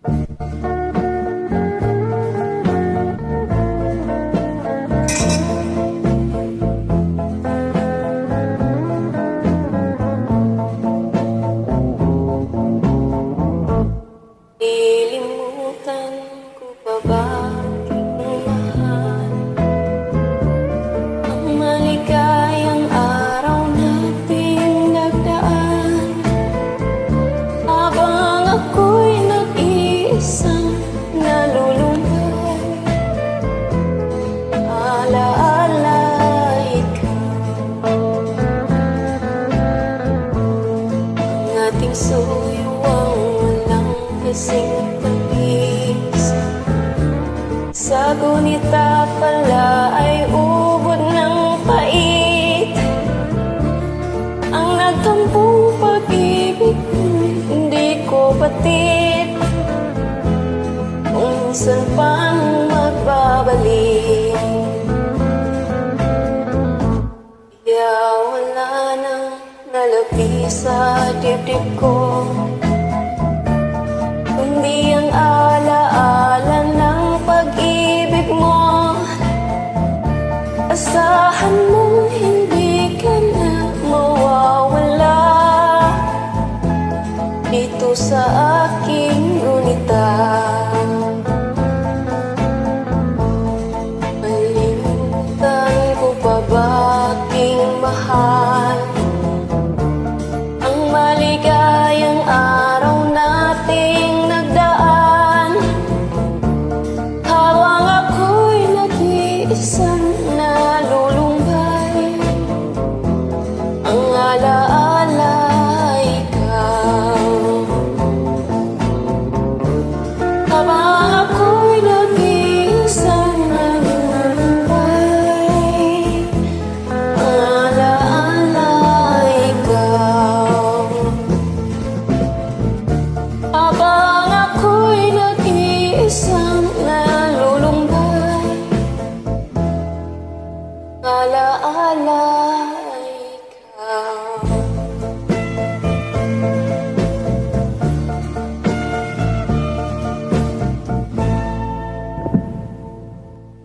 Lilimutan ko pa ba aking mahal? Ang maligayang araw nating nagdaan, habang ako'y nag-iisang nalulumbay. Alaala ikaw, ang ating suyuang walang kasing tamis. Sa gunita pala ay ubod ng pait. Ang nagtampong pag-ibig ko'y hindi ko batid. Kung minsan pang magbabalik, kaya wala nang nalapi sa dibdib ko, kundi ang alaala ng pag-ibig mo. Asahan mo hindi ka na mawawala dito sa aking gunita. Malimutan ko pa ba aking mahal? Ang maligayang araw nating nagdaan, habang ako'y nag-iisang nalulumbay. Ang alaala ikaw, habang ako'y nag-iisang nalulumbay. Ang alaala ikaw, habang ako'y nag-iisang